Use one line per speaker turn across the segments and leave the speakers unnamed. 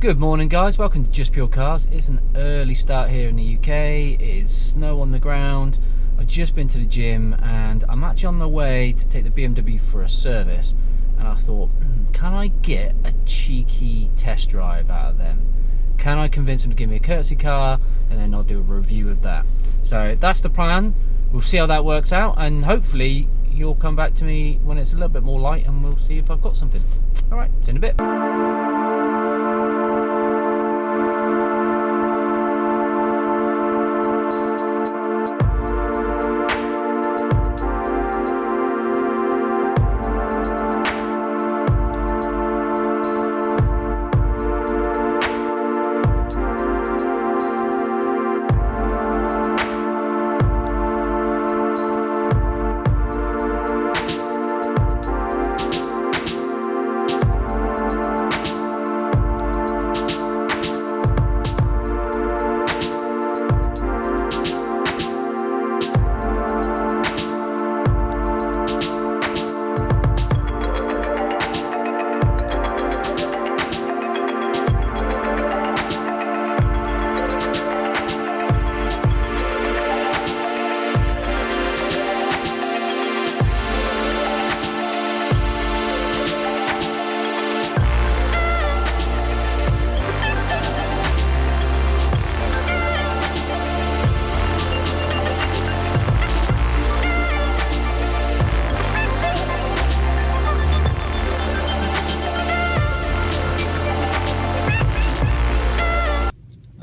Good morning guys, welcome to Just Pure Cars. It's an early start here in the UK, it is snow on the ground. I've just been to the gym and I'm actually on the way to take the BMW for a service, and I thought, can I get a cheeky test drive out of them? Can I convince them to give me a courtesy car and then I'll do a review of that? So that's the plan. We'll see how that works out, and hopefully you'll come back to me when it's a little bit more light and we'll see if I've got something. Alright, see you in a bit.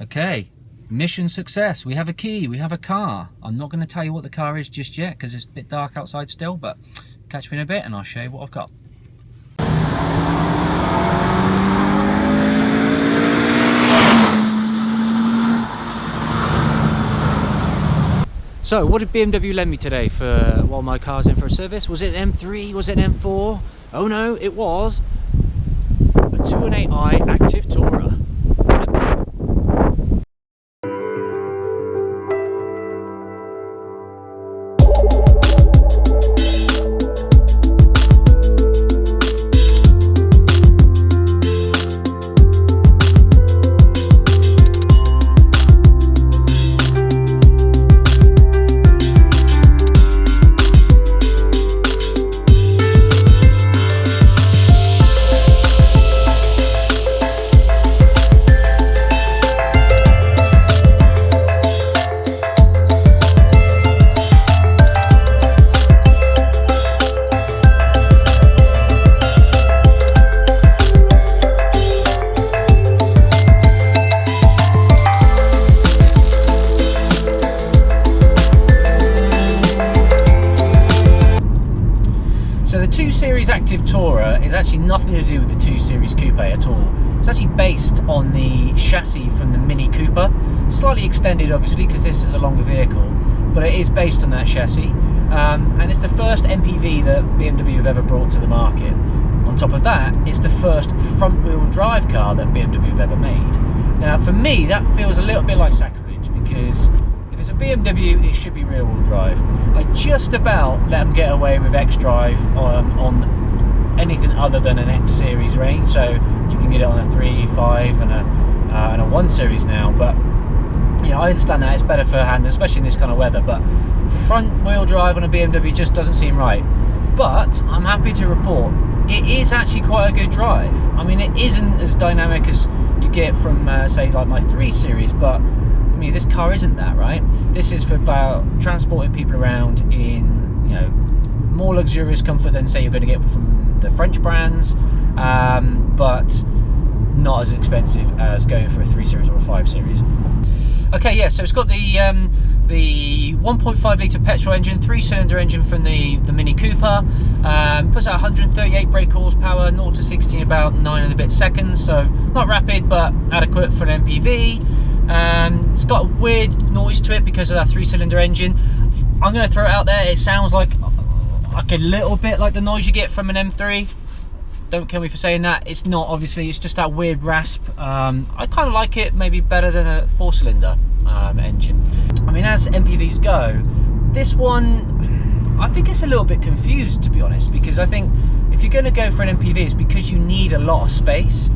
Okay, mission success. We have a key, we have a car. I'm not going to tell you what the car is just yet because it's a bit dark outside still, but catch me in a bit and I'll show you what I've got. So what did BMW lend me today for while my car's in for a service? Was it an M3? Was it an M4? Oh no, it was a 218i active tourer. So the 2 Series Active Tourer is actually nothing to do with the 2 Series Coupe at all. It's actually based on the chassis from the Mini Cooper. Slightly extended obviously because this is a longer vehicle, but it is based on that chassis. And it's the first MPV that BMW have ever brought to the market. On top of that, it's the first front wheel drive car that BMW have ever made. Now for me that feels a little bit like sacrilege, because if it's a BMW, it should be rear wheel drive. I just about let them get away with X-Drive on anything other than an X Series range, so you can get it on a 3, 5 and a 1 Series now, but yeah, I understand that it's better for hand, especially in this kind of weather, but front wheel drive on a BMW just doesn't seem right. But I'm happy to report it is actually quite a good drive. I mean, it isn't as dynamic as you get from say like my 3 Series, but I mean, this car isn't that, right? This is for about transporting people around in, you know, more luxurious comfort than say you're going to get from the French brands, but not as expensive as going for a 3 Series or a 5 Series. Okay, yeah, so it's got the 1.5 litre petrol engine, 3-cylinder engine from the Mini Cooper. Puts out 138 brake horsepower, 0 to 60 in about 9 and a bit seconds, so not rapid but adequate for an MPV. It's got a weird noise to it because of that 3-cylinder engine. I'm going to throw it out there, it sounds like a little bit like the noise you get from an M3. Don't kill me for saying that. It's not, obviously, it's just that weird rasp. I kind of like it, maybe better than a 4-cylinder engine. I mean, as MPVs go, this one, I think it's a little bit confused, to be honest, because I think if you're going to go for an MPV, it's because you need a lot of space.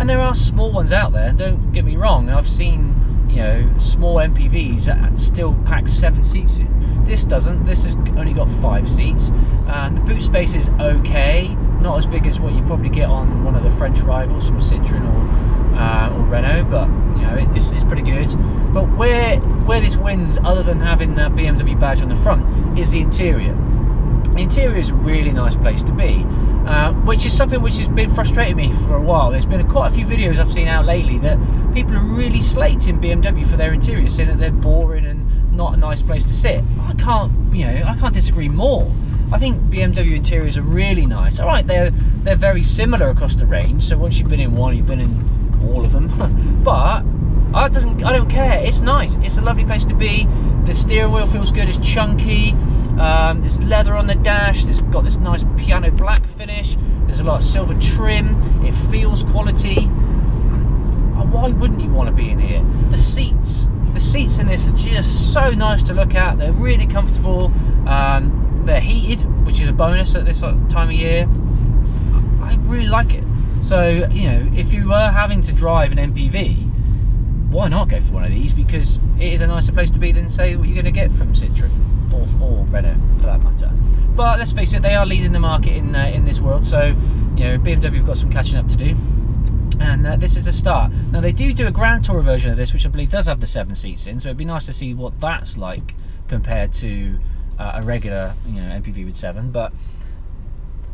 And there are small ones out there, and don't get me wrong, I've seen, you know, small MPVs that still pack 7 seats in. This doesn't. This has only got 5 seats. The boot space is okay, not as big as what you probably get on one of the French rivals from Citroën or Renault, but you know, it's pretty good. But where this wins, other than having that BMW badge on the front, is the interior. The interior is a really nice place to be, which is something which has been frustrating me for a while. There's been quite a few videos I've seen out lately that people are really slating BMW for their interior, saying that they're boring and not a nice place to sit. I can't disagree more. I think BMW interiors are really nice. All right, they're very similar across the range. So once you've been in one, you've been in all of them. But I don't care. It's nice. It's a lovely place to be. The steering wheel feels good. It's chunky. There's leather on the dash. It's got this nice piano black finish. There's a lot of silver trim. It feels quality. Why wouldn't you want to be in here? The seats in this are just so nice to look at. They're really comfortable. They're heated, which is a bonus at this time of year. I really like it. So, you know, if you were having to drive an MPV, why not go for one of these? Because it is a nicer place to be than, say, what you're going to get from Citroën or Renault, for that matter. But let's face it, they are leading the market in this world. So, you know, BMW have got some catching up to do. And this is the start. Now, they do a Grand Tourer version of this, which I believe does have the 7 seats in. So it'd be nice to see what that's like compared to a regular, you know, MPV with 7. But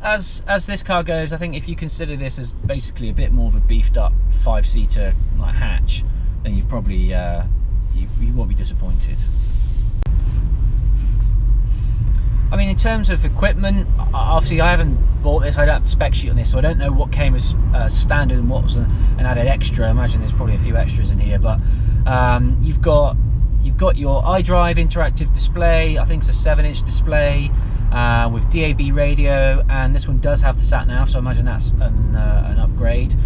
as this car goes, I think if you consider this as basically a bit more of a beefed up 5-seater like hatch, then you've probably you won't be disappointed. I mean, in terms of equipment, obviously I haven't bought this. I don't have the spec sheet on this, so I don't know what came as standard and what was an added extra. I imagine there's probably a few extras in here, but you've got your iDrive interactive display. I think it's a 7-inch display with DAB radio, and this one does have the sat nav, so I imagine that's an upgrade.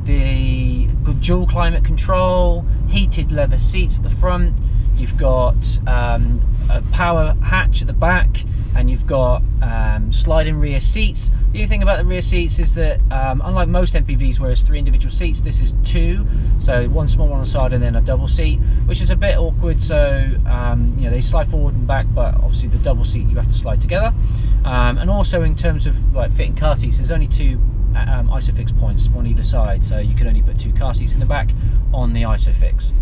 The good dual climate control, heated leather seats at the front. You've got a power hatch at the back, and you've got sliding rear seats. The only thing about the rear seats is that unlike most MPVs where it's 3 individual seats, this is 2, so one small one on the side and then a double seat, which is a bit awkward. So you know, they slide forward and back, but obviously the double seat you have to slide together. And also in terms of like fitting car seats, there's only 2 ISOFIX points on either side, so you could only put 2 car seats in the back on the ISOFIX.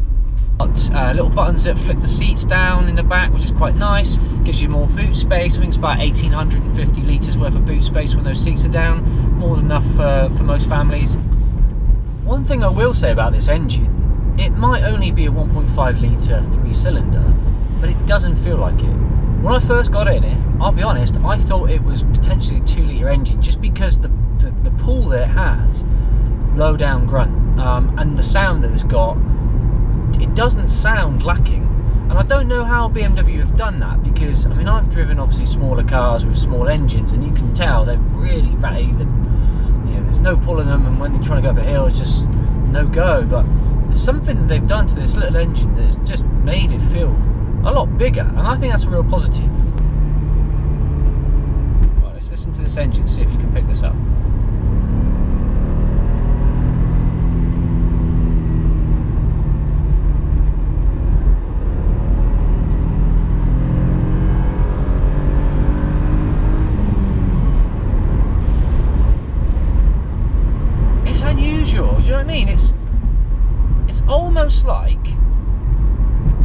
Got little buttons that flip the seats down in the back, which is quite nice. Gives you more boot space. I think it's about 1,850 litres worth of boot space when those seats are down. More than enough for most families. One thing I will say about this engine, it might only be a 1.5 litre 3-cylinder, but it doesn't feel like it. When I first got it in it, I'll be honest, I thought it was potentially a 2-litre engine, just because the pull that it has, low down grunt, and the sound that it's got, it doesn't sound lacking. And I don't know how BMW have done that, because I mean, I've driven obviously smaller cars with small engines, and you can tell they're really ratty. You know, there's no pulling them, and when they're trying to go up a hill, it's just no go. But there's something that they've done to this little engine that's just made it feel a lot bigger, and I think that's a real positive. Right, let's listen to this engine, see if you can pick this up. Unusual, do you know what I mean? It's almost like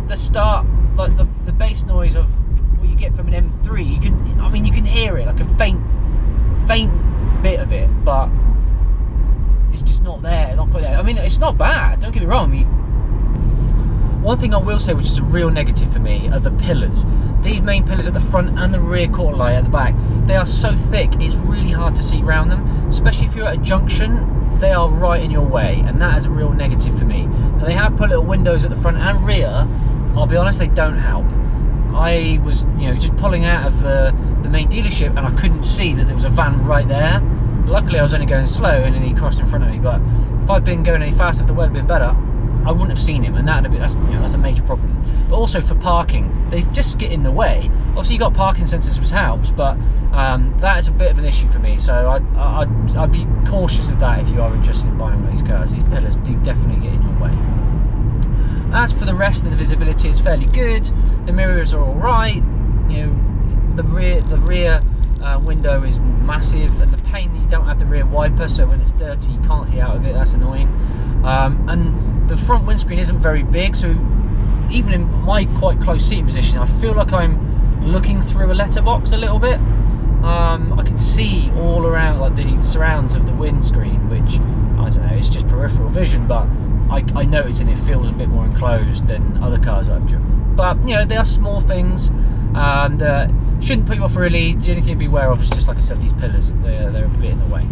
the start, like the bass noise of what you get from an M3. You can hear it, like a faint bit of it, but it's just not there, not quite there. I mean, it's not bad, don't get me wrong. I mean, one thing I will say, which is a real negative for me, are the pillars. These main pillars at the front and the rear quarter light at the back, they are so thick, it's really hard to see around them, especially if you're at a junction. They are right in your way, and that is a real negative for me. Now, they have put little windows at the front and rear. I'll be honest, they don't help. I was, you know, just pulling out of the main dealership, and I couldn't see that there was a van right there. Luckily, I was only going slow, and then he crossed in front of me. But if I'd been going any faster, the weather had been better. I wouldn't have seen him, and that's a major problem. But also for parking, they just get in the way. Obviously, you got parking sensors, which helps, but that is a bit of an issue for me. So I'd be cautious of that if you are interested in buying one of these cars. These pillars do definitely get in your way. As for the rest of the visibility, it's fairly good. The mirrors are all right. The rear window is massive, and the pain that you don't have the rear wiper, so when it's dirty you can't see out of it. That's annoying. And the front windscreen isn't very big, so even in my quite close seating position, I feel like I'm looking through a letterbox a little bit. I can see all around, like the surrounds of the windscreen, which I don't know, it's just peripheral vision, but I notice, and it feels a bit more enclosed than other cars I've driven. But they are small things that shouldn't put you off really. The only thing to be aware of is, just like I said, these pillars, they're a bit in the way.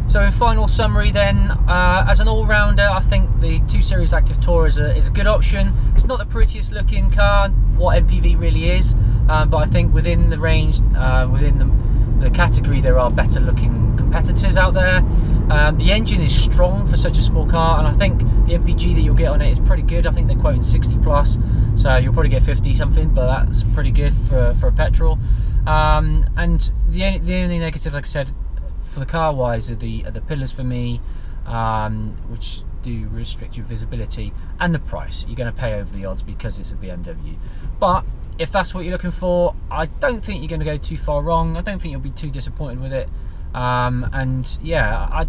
So in final summary then, as an all-rounder, I think the 2 Series Active Tourer is a good option. It's not the prettiest looking car, what MPV really is, but I think within the range, within the category, there are better looking competitors out there. The engine is strong for such a small car, and I think the MPG that you'll get on it is pretty good. I think they're quoting 60 plus, so you'll probably get 50 something, but that's pretty good for a petrol. And the only negatives, like I said, for the car wise, are the pillars for me, which do restrict your visibility, and the price. You're going to pay over the odds because it's a BMW. But if that's what you're looking for, I don't think you're going to go too far wrong. I don't think you'll be too disappointed with it. And yeah,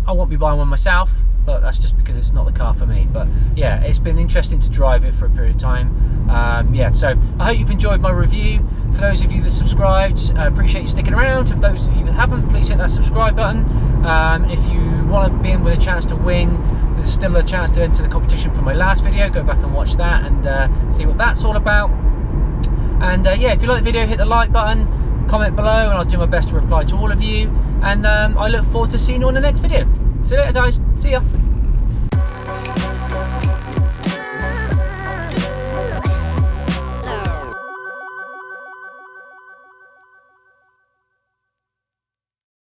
I won't be buying one myself, but that's just because it's not the car for me. But yeah, it's been interesting to drive it for a period of time. Yeah, so I hope you've enjoyed my review. For those of you that subscribed, I appreciate you sticking around. For those of you that haven't, please hit that subscribe button. If you want to be in with a chance to win, there's still a chance to enter the competition from my last video. Go back and watch that and see what that's all about. And yeah, if you like the video, hit the like button, comment below, and I'll do my best to reply to all of you. And I look forward to seeing you on the next video. See you later, guys. See ya.